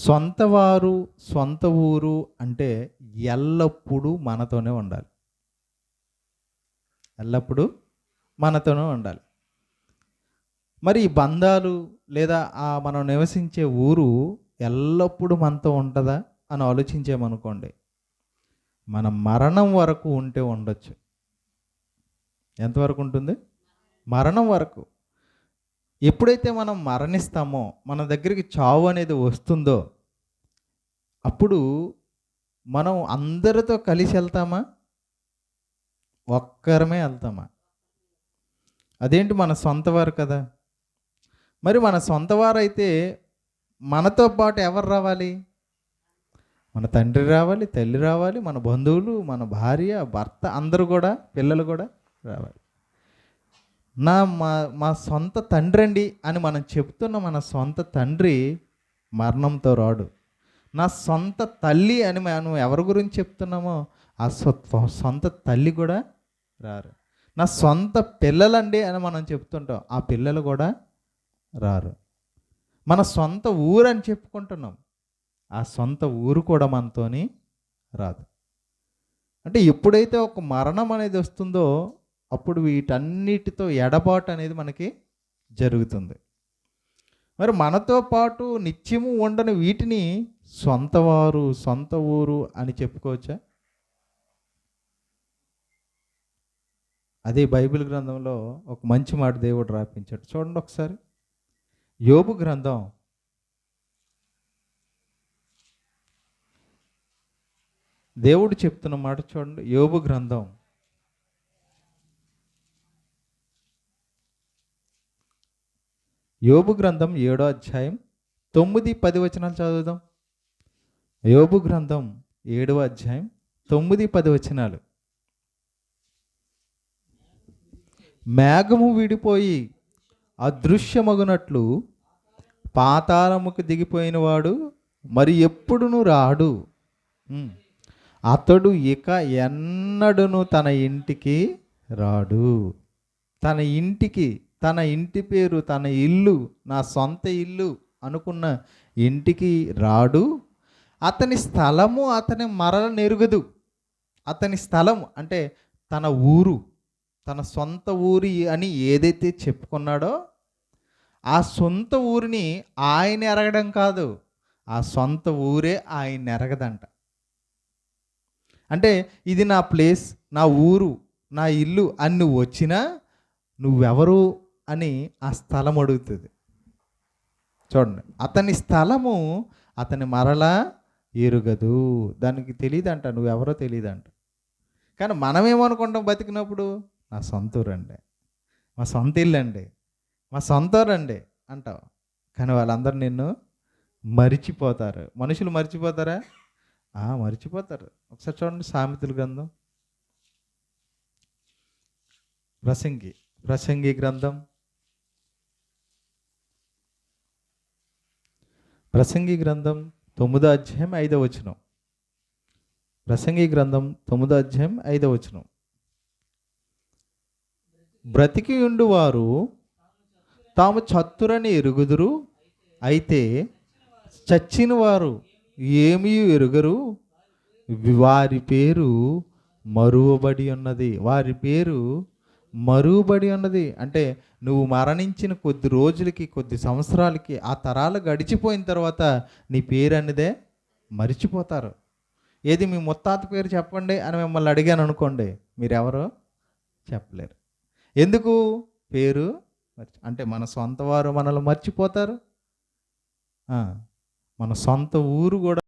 సొంత వారు, సొంత ఊరు అంటే ఎల్లప్పుడూ మనతోనే ఉండాలి. ఎల్లప్పుడూ మనతోనే ఉండాలి. మరి ఈ బంధాలు లేదా మనం నివసించే ఊరు ఎల్లప్పుడూ మనతో ఉంటదా అని ఆలోచించామనుకోండి, మన మరణం వరకు ఉంటే ఉండొచ్చు. ఎంతవరకు ఉంటుంది? మరణం వరకు. ఎప్పుడైతే మనం మరణిస్తామో, మన దగ్గరికి చావు అనేది వస్తుందో, అప్పుడు మనం అందరితో కలిసి వెళ్తామా? ఒక్కరమే వెళ్తామా? అదేంటి, మన సొంత వారు కదా. మరి మన సొంత వారైతే మనతో పాటు ఎవరు రావాలి? మన తండ్రి రావాలి, తల్లి రావాలి, మన బంధువులు, మన భార్య, భర్త, అందరూ కూడా, పిల్లలు కూడా రావాలి. మా మా సొంత తండ్రి అండి అని మనం చెప్తున్న మన సొంత తండ్రి మరణంతో రాడు. నా సొంత తల్లి అని మనం ఎవరి గురించి చెప్తున్నామో ఆ సొంత తల్లి కూడా రారు. నా సొంత పిల్లలండి అని మనం చెప్తుంటాం, ఆ పిల్లలు కూడా రారు. మన సొంత ఊరు అని చెప్పుకుంటున్నాం, ఆ సొంత ఊరు కూడా మనతోని రాదు. అంటే ఎప్పుడైతే ఒక మరణం అనేది వస్తుందో అప్పుడు వీటన్నిటితో ఎడబాటు అనేది మనకి జరుగుతుంది. మరి మనతో పాటు నిత్యము ఉండని వీటిని సొంతవారు, సొంత ఊరు అని చెప్పుకోవచ్చా? అదే బైబిల్ గ్రంథంలో ఒక మంచి మాట దేవుడు రాపించాడు. చూడండి ఒకసారి, యోబు గ్రంథం 7వ అధ్యాయం 9-10 వచనాలు చదువుదాం. యోబు గ్రంథం 7వ అధ్యాయం 9-10 వచనాలు. మేఘము విడిపోయి అదృశ్యమగునట్లు పాతాళముకు దిగిపోయినవాడు మరి ఎప్పుడును రాడు. అతడు ఇక ఎన్నడూను తన ఇంటికి రాడు. తన ఇంటికి, తన ఇంటి పేరు, తన ఇల్లు, నా సొంత ఇల్లు అనుకున్న ఇంటికి రాడు. అతని స్థలము అతని మరల నెరుగదు. అతని స్థలం అంటే తన ఊరు, తన సొంత ఊరి అని ఏదైతే చెప్పుకున్నాడో ఆ సొంత ఊరిని ఆయన ఎరగడం కాదు, ఆ సొంత ఊరే ఆయన ఎరగదంట. అంటే ఇది నా ప్లేస్, నా ఊరు, నా ఇల్లు అని నువ్వు వచ్చినా నువ్వెవరు అని ఆ స్థలం అడుగుతుంది. చూడండి, అతని స్థలము అతని మరలా ఎరుగదు. దానికి తెలియదంట, నువ్వెవరో తెలియదంట. కానీ మనమేమనుకుంటాం బతికినప్పుడు, నా సొంత ఊరండి, మా సొంత ఇల్లు అండి, మా సొంత ఊరండి అంటావు. కానీ వాళ్ళందరూ నిన్ను మరిచిపోతారు. మనుషులు మర్చిపోతారా? మర్చిపోతారు. ఒకసారి చూడండి, సామెతల గ్రంథం, ప్రసంగి గ్రంథం 9వ అధ్యాయం 5వ వచనం. ప్రసంగి గ్రంథం 9వ అధ్యాయం 5వ వచనం. బ్రతికి ఉండువారు తాము చత్తురని ఎరుగుదురు, అయితే చచ్చిన వారు ఏమీ ఎరుగరు. వారి పేరు మరువబడి ఉన్నది. వారి పేరు మరువబడి ఉన్నది. అంటే నువ్వు మరణించిన కొద్ది రోజులకి, కొద్ది సంవత్సరాలకి, ఆ తరాలు గడిచిపోయిన తర్వాత నీ పేరు అనేదే మరిచిపోతారు. ఏది మీ ముత్తాత పేరు చెప్పండి అని మిమ్మల్ని అడిగాను అనుకోండి, మీరెవరో చెప్పలేరు. ఎందుకు? పేరు అంటే మన సొంత వారు మనల్ని మర్చిపోతారు, మన సొంత ఊరు కూడా